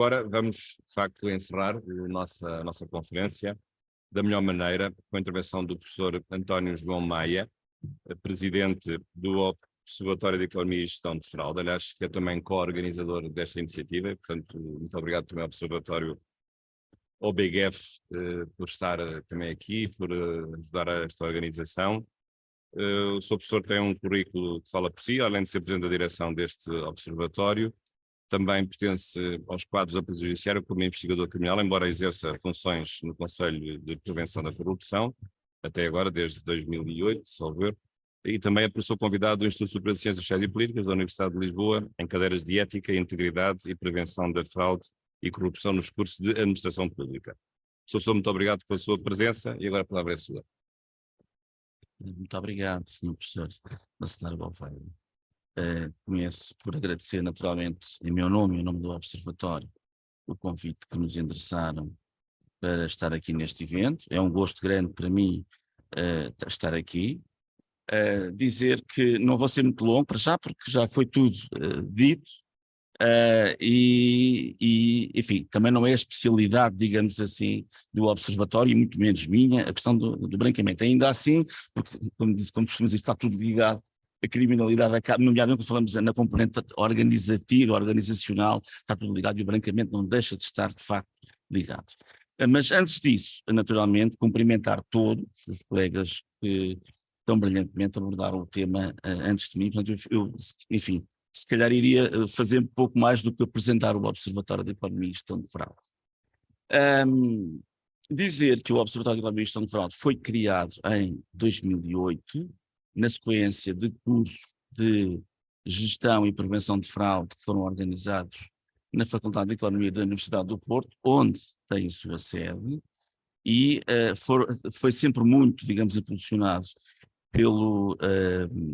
Agora vamos, de facto, encerrar a nossa conferência da melhor maneira, com a intervenção do professor António João Maia, presidente do Observatório de Economia e Gestão de Fraude, aliás, que é também co-organizador desta iniciativa. Portanto, muito obrigado também ao Observatório OBGF por estar também aqui, por ajudar a esta organização. O Sr. Professor tem um currículo que fala por si, além de ser presidente da direção deste observatório. Também pertence aos quadros da Polícia Judiciária como investigador criminal, embora exerça funções no Conselho de Prevenção da Corrupção, até agora, desde 2008, salvo erro. E também é professor convidado do Instituto Superior de Ciências Sociais e Políticas da Universidade de Lisboa, em cadeiras de Ética, Integridade e Prevenção da Fraude e Corrupção nos cursos de Administração Pública. Sr. Professor, muito obrigado pela sua presença e agora a palavra é sua. Muito obrigado, Sr. Professor Bacelar Gouveia. Começo por agradecer naturalmente, em meu nome e em nome do Observatório, o convite que nos endereçaram para estar aqui neste evento. É um gosto grande para mim estar aqui. Dizer que não vou ser muito longo para já, porque já foi tudo dito. Enfim, também não é a especialidade, digamos assim, do Observatório, e muito menos minha, a questão do branqueamento. Ainda assim, porque, como costumamos dizer, está tudo ligado. A criminalidade, nomeadamente quando falamos na componente organizativa, organizacional, está tudo ligado e o branqueamento não deixa de estar, de facto, ligado. Mas antes disso, naturalmente, cumprimentar todos os colegas que tão brilhantemente abordaram o tema antes de mim. Portanto, enfim, se calhar iria fazer um pouco mais do que apresentar o Observatório de Economia e Gestão de Fraude. Dizer que o Observatório de Economia e Gestão de Fraude foi criado em 2008, na sequência de cursos de Gestão e Prevenção de Fraude que foram organizados na Faculdade de Economia da Universidade do Porto, onde tem a sua sede, e foi sempre muito, digamos, impulsionado pelo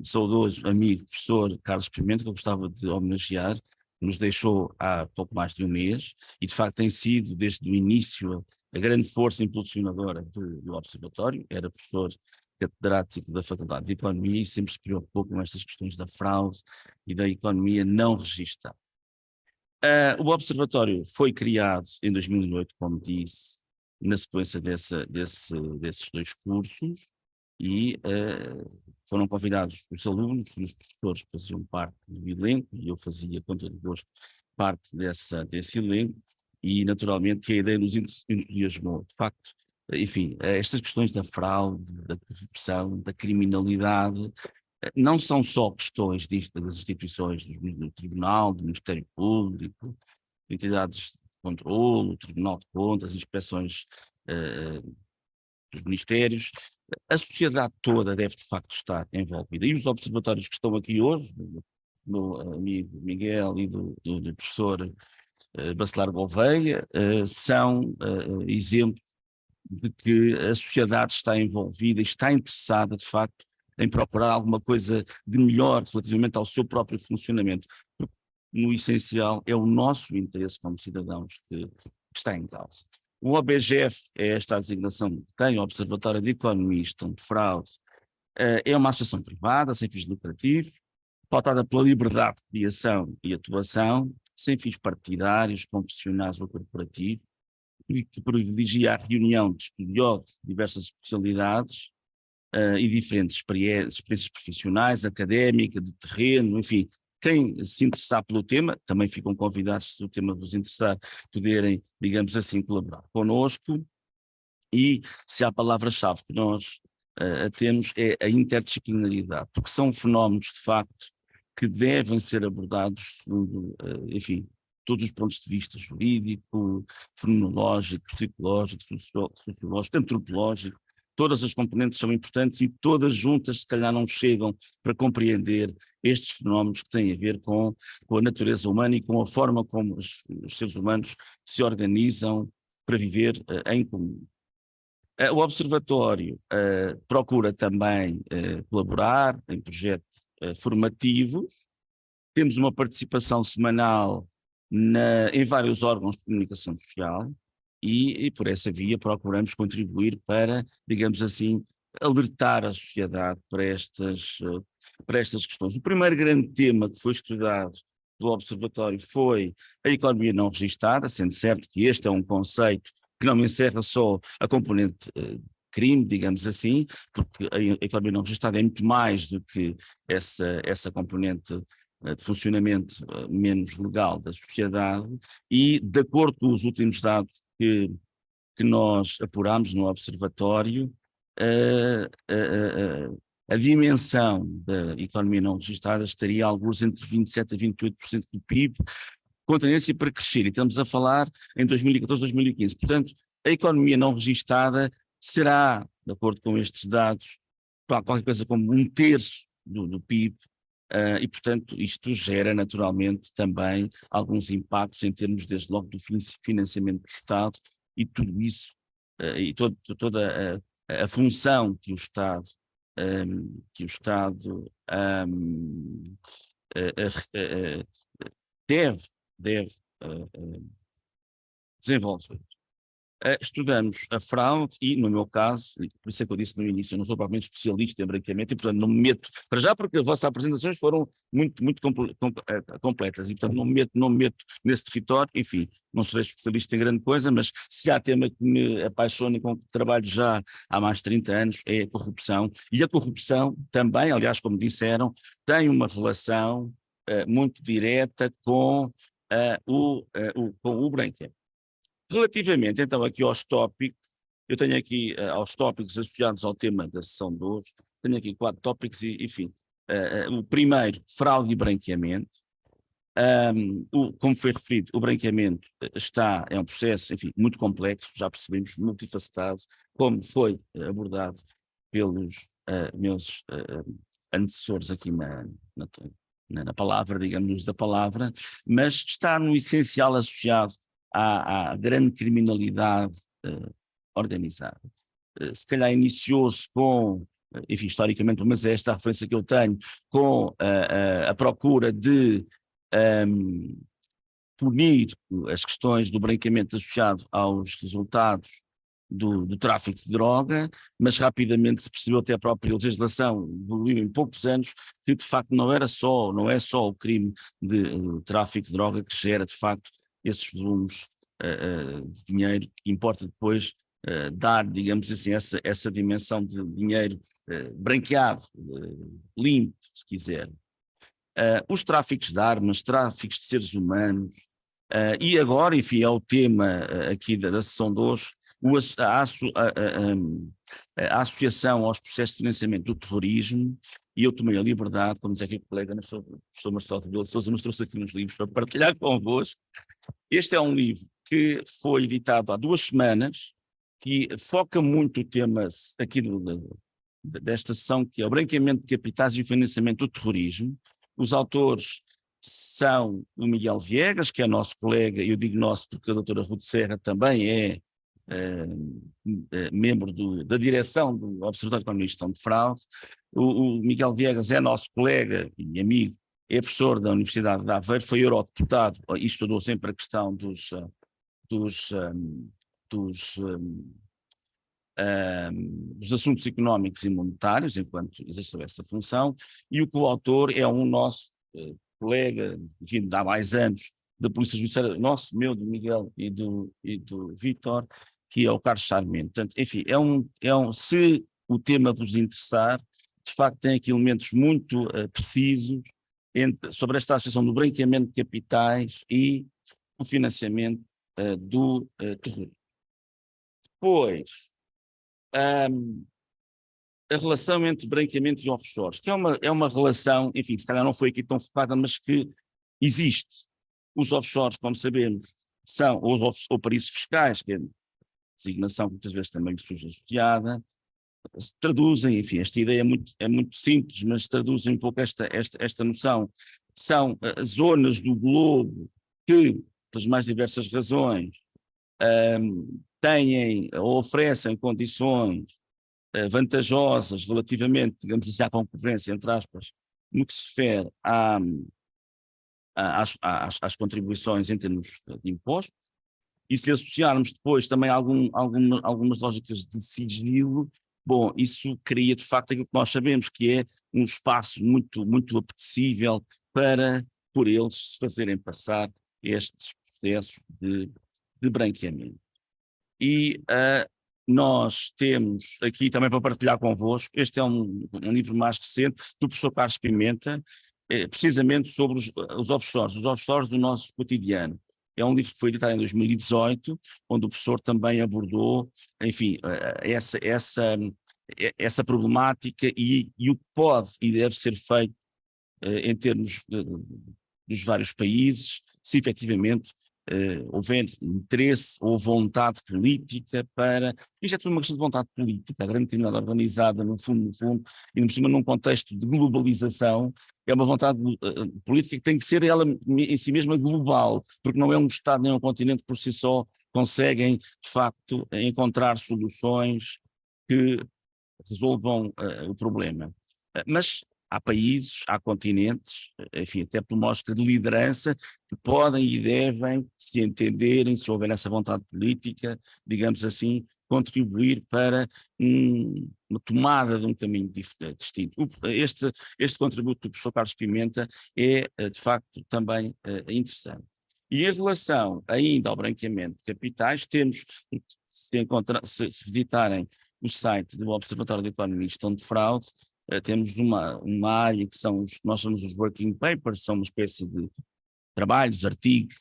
saudoso amigo professor Carlos Pimenta, que eu gostava de homenagear, que nos deixou há pouco mais de um mês, e de facto tem sido, desde o início, a grande força impulsionadora do Observatório. Era professor catedrático da Faculdade de Economia e sempre se preocupou com estas questões da fraude e da economia não registada. O Observatório foi criado em 2008, como disse, na sequência desses dois cursos, e foram convidados os alunos e os professores que faziam parte do elenco, e eu fazia, com todo gosto, parte desse elenco, e naturalmente que a ideia nos entusiasmou. De facto, enfim, estas questões da fraude, da corrupção, da criminalidade, não são só questões das instituições do Tribunal, do Ministério Público, entidades de controle, o Tribunal de Contas, inspeções dos ministérios. A sociedade toda deve de facto estar envolvida. E os observatórios que estão aqui hoje, do meu amigo Miguel e do professor Bacelar Gouveia, são exemplos de que a sociedade está envolvida e está interessada, de facto, em procurar alguma coisa de melhor relativamente ao seu próprio funcionamento. Porque, no essencial, é o nosso interesse como cidadãos que está em causa. O OBGF é esta designação que tem, o Observatório de Economia e Gestão de Fraude, é uma associação privada, sem fins lucrativos, pautada pela liberdade de criação e atuação, sem fins partidários, confessionais ou corporativos, e que privilegia a reunião de estudiosos de diversas especialidades e diferentes experiências profissionais, académica, de terreno, enfim. Quem se interessar pelo tema, também ficam convidados, se o tema vos interessar, poderem, digamos assim, colaborar connosco. E se há palavra-chave que nós temos é a interdisciplinaridade, porque são fenómenos, de facto, que devem ser abordados segundo, enfim, todos os pontos de vista jurídico, fenomenológico, psicológico, sociológico, antropológico. Todas as componentes são importantes e todas juntas se calhar não chegam para compreender estes fenómenos que têm a ver com a natureza humana e com a forma como os seres humanos se organizam para viver em comum. O Observatório procura também colaborar em projetos formativos. Temos uma participação semanal em vários órgãos de comunicação social e por essa via procuramos contribuir para, digamos assim, alertar a sociedade para estas questões. O primeiro grande tema que foi estudado do Observatório foi a economia não registada, sendo certo que este é um conceito que não encerra só a componente crime, digamos assim, porque a economia não registada é muito mais do que essa componente de funcionamento menos legal da sociedade, e de acordo com os últimos dados que nós apuramos no Observatório, a dimensão da economia não registada estaria alguns entre 27% a 28% do PIB, com tendência para crescer, e estamos a falar em 2014, 2015. Portanto, a economia não registada será, de acordo com estes dados, qualquer coisa como 1/3 do PIB, e, portanto, isto gera naturalmente também alguns impactos em termos, desde logo, do financiamento do Estado, e tudo isso, e toda a função que o Estado deve desenvolver. Estudamos a fraude e, no meu caso, por isso é que eu disse no início, eu não sou propriamente especialista em branqueamento e, portanto, não me meto, para já porque as vossas apresentações foram muito completas, e, portanto, não me meto nesse território. Enfim, não serei especialista em grande coisa, mas se há tema que me apaixona e com que trabalho já há mais de 30 anos, é a corrupção. E a corrupção também, aliás, como disseram, tem uma relação muito direta com o branqueamento. Relativamente, então, aqui aos tópicos, eu tenho aqui, aos tópicos associados ao tema da sessão de hoje, tenho aqui 4 tópicos, e, enfim, o primeiro, fraude e branqueamento. Como foi referido, o branqueamento é um processo, enfim, muito complexo, já percebemos, multifacetado, como foi abordado pelos meus antecessores aqui na palavra, digamos, no uso da palavra, mas está no essencial associado à grande criminalidade organizada. Se calhar iniciou-se com, enfim, historicamente, mas é esta a referência que eu tenho, com a procura de punir as questões do branqueamento associado aos resultados do tráfico de droga, mas rapidamente se percebeu, até a própria legislação evoluiu em poucos anos, que de facto não é só o crime de tráfico de droga que gera de facto esses volumes de dinheiro, que importa depois dar, digamos assim, essa dimensão de dinheiro branqueado, limpo, se quiser. Os tráficos de armas, tráficos de seres humanos, e agora, enfim, é o tema aqui da sessão de hoje, a associação aos processos de financiamento do terrorismo, e eu tomei a liberdade, como diz aqui o colega, o professor Marcelo Rebelo de Sousa, nos trouxe aqui uns livros para partilhar convosco. Este é um livro que foi editado há 2 semanas, que foca muito o tema aqui desta sessão, que é o branqueamento de capitais e o financiamento do terrorismo. Os autores são o Miguel Viegas, que é nosso colega, e eu digo nosso porque a doutora Ruth Serra também é membro da direção do Observatório de Economia e Gestão de Fraude. O Miguel Viegas é nosso colega e amigo, é professor da Universidade de Aveiro, foi eurodeputado e estudou sempre a questão dos assuntos económicos e monetários, enquanto exerceu essa função, e o coautor é um nosso colega, enfim, há mais anos, da Polícia Judiciária, meu, do Miguel e do Vítor, que é o Carlos Sarmento. Portanto, enfim, se o tema vos interessar, de facto tem aqui elementos muito precisos sobre esta associação do branqueamento de capitais e o financiamento do terrorismo. Depois, a relação entre branqueamento e offshores, que é uma relação, enfim, se calhar não foi aqui tão focada, mas que existe. Os offshores, como sabemos, são ou paraísos fiscais, que é a designação que muitas vezes também lhe surge associada, se traduzem, enfim, esta ideia é muito simples, mas traduzem um pouco esta noção. São zonas do globo que, pelas mais diversas razões, têm ou oferecem condições vantajosas relativamente, digamos assim, à concorrência, entre aspas, no que se refere às contribuições em termos de impostos, e se associarmos depois também algumas lógicas de sigilo, bom, isso cria de facto aquilo que nós sabemos, que é um espaço muito, muito apetecível para por eles se fazerem passar estes processos de branqueamento. E nós temos aqui também para partilhar convosco, este é um livro mais recente do professor Carlos Pimenta, precisamente sobre os offshores do nosso cotidiano. É um livro que foi editado em 2018, onde o professor também abordou, enfim, essa problemática e o que pode e deve ser feito em termos dos vários países, se efetivamente houver interesse ou vontade política para... Isto é tudo uma questão de vontade política, a grande criminalidade organizada, no fundo, e por cima num contexto de globalização, é uma vontade política que tem que ser ela em si mesma global, porque não é um Estado nem um continente por si só conseguem, de facto, encontrar soluções que resolvam o problema. Mas há países, há continentes, enfim, até por mostra de liderança, que podem e devem, se entenderem, se houver essa vontade política, digamos assim, contribuir para uma tomada de um caminho distinto. Este contributo do professor Carlos Pimenta é, de facto, também interessante. E em relação ainda ao branqueamento de capitais, temos, se visitarem o site do Observatório de Economia e Gestão de Fraude, temos uma área que nós chamamos os working papers, são uma espécie de trabalhos, artigos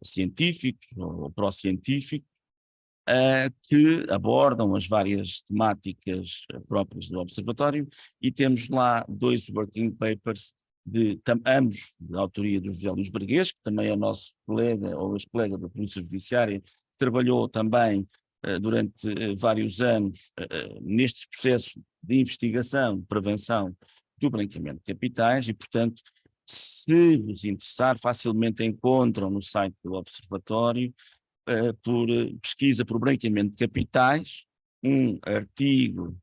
científicos ou pró-científicos, que abordam as várias temáticas próprias do Observatório, e temos lá 2 working papers, ambos de autoria do José Luís Berguês, que também é nosso colega ou ex-colega da Polícia Judiciária, que trabalhou também durante vários anos nestes processos de investigação, de prevenção do branqueamento de capitais, e, portanto, se vos interessar, facilmente encontram no site do Observatório, por pesquisa por branqueamento de capitais, um artigo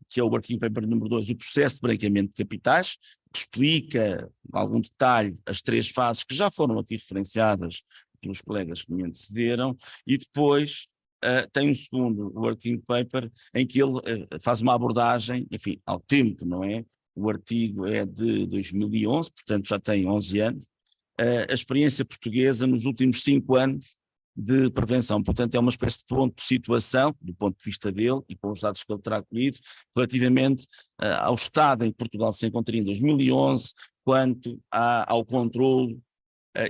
que é o working paper número 2, o processo de branqueamento de capitais, que explica em algum detalhe as 3 fases que já foram aqui referenciadas pelos colegas que me antecederam, e depois tem um segundo working paper em que ele faz uma abordagem, enfim, ao tempo, não é? O artigo é de 2011, portanto já tem 11 anos, a experiência portuguesa nos últimos 5 anos de prevenção. Portanto, é uma espécie de ponto de situação, do ponto de vista dele e com os dados que ele terá colhido, relativamente ao estado em que Portugal se encontraria em 2011, quanto ao controle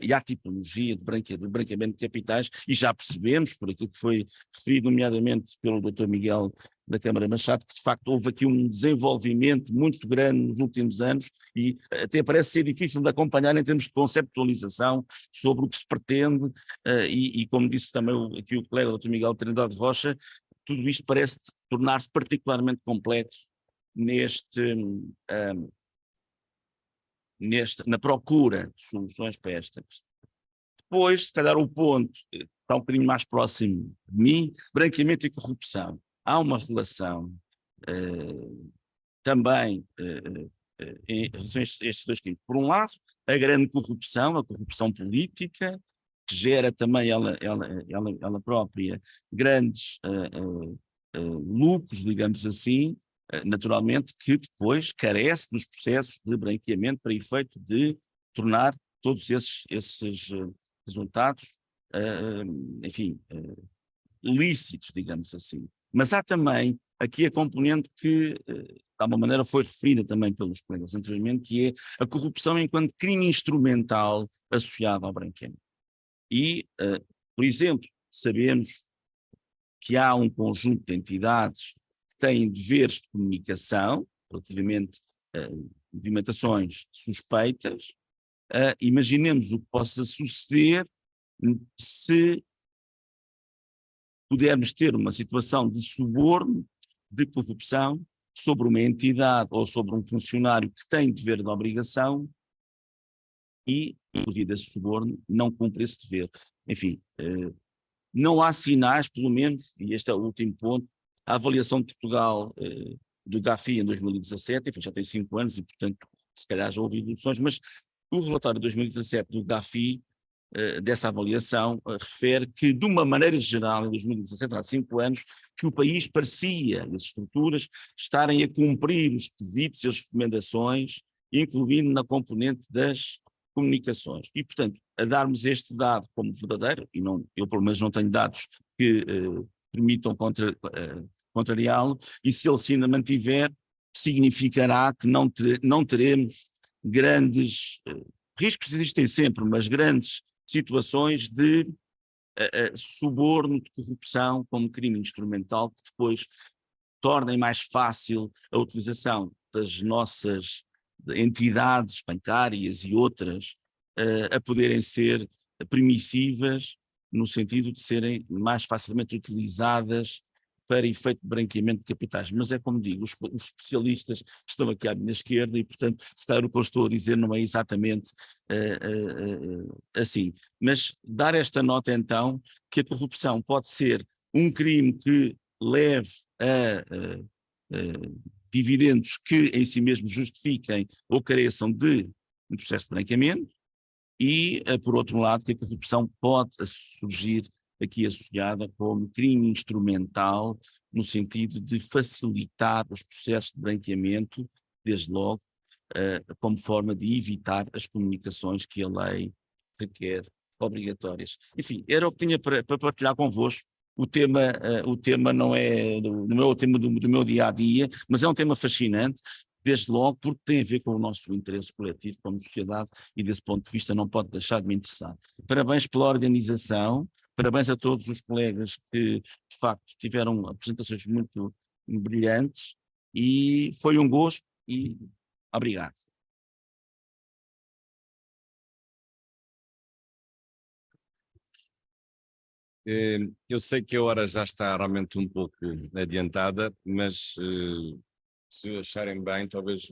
e à tipologia de branqueamento de capitais, e já percebemos, por aquilo que foi referido nomeadamente pelo Dr. Miguel da Câmara Machado, que de facto houve aqui um desenvolvimento muito grande nos últimos anos, e até parece ser difícil de acompanhar em termos de conceptualização sobre o que se pretende, e como disse também aqui o colega Dr. Miguel Trindade Rocha, tudo isto parece tornar-se particularmente complexo na procura de soluções para esta questão. Depois, se calhar o ponto está um bocadinho mais próximo de mim, branqueamento e corrupção. Há uma relação também em relação a estes 2 crimes. Por um lado, a grande corrupção, a corrupção política, que gera também ela própria grandes lucros, digamos assim, naturalmente, que depois carece dos processos de branqueamento para efeito de tornar todos esses resultados, enfim, lícitos, digamos assim. Mas há também aqui a componente que, de alguma maneira, foi referida também pelos colegas anteriormente, que é a corrupção enquanto crime instrumental associado ao branqueamento. E, por exemplo, sabemos que há um conjunto de entidades que têm deveres de comunicação relativamente a movimentações suspeitas. Imaginemos o que possa suceder se pudermos ter uma situação de suborno, de corrupção, sobre uma entidade ou sobre um funcionário que tem dever de obrigação e, por via desse suborno, não cumpre esse dever. Enfim, não há sinais, pelo menos, e este é o último ponto, a avaliação de Portugal do GAFI em 2017, enfim, já tem 5 anos e, portanto, se calhar já houve evoluções, mas o relatório de 2017 do GAFI, dessa avaliação, refere que, de uma maneira geral, em 2017, há 5 anos, que o país parecia, as estruturas, estarem a cumprir os requisitos e as recomendações incluindo na componente das comunicações. E, portanto, a darmos este dado como verdadeiro, e não, eu pelo menos não tenho dados que permitam contrariá-lo, e se ele se ainda mantiver, significará que não teremos grandes riscos, existem sempre, mas grandes situações de suborno, de corrupção como crime instrumental, que depois tornem mais fácil a utilização das nossas entidades bancárias e outras a poderem ser permissivas, no sentido de serem mais facilmente utilizadas para efeito de branqueamento de capitais. Mas é como digo, os especialistas estão aqui à minha esquerda e, portanto, se calhar o que eu estou a dizer não é exatamente assim. Mas dar esta nota, então, que a corrupção pode ser um crime que leve a dividendos que em si mesmos justifiquem ou careçam de um processo de branqueamento, e, por outro lado, que a corrupção pode surgir aqui associada como crime instrumental, no sentido de facilitar os processos de branqueamento, desde logo, como forma de evitar as comunicações que a lei requer obrigatórias. Enfim, era o que tinha para partilhar convosco. O tema não é o tema do meu dia-a-dia, mas é um tema fascinante, desde logo porque tem a ver com o nosso interesse coletivo como sociedade e desse ponto de vista não pode deixar de me interessar. Parabéns pela organização, parabéns a todos os colegas que de facto tiveram apresentações muito brilhantes e foi um gosto e obrigado. Eu sei que a hora já está realmente um pouco adiantada, mas se acharem bem, talvez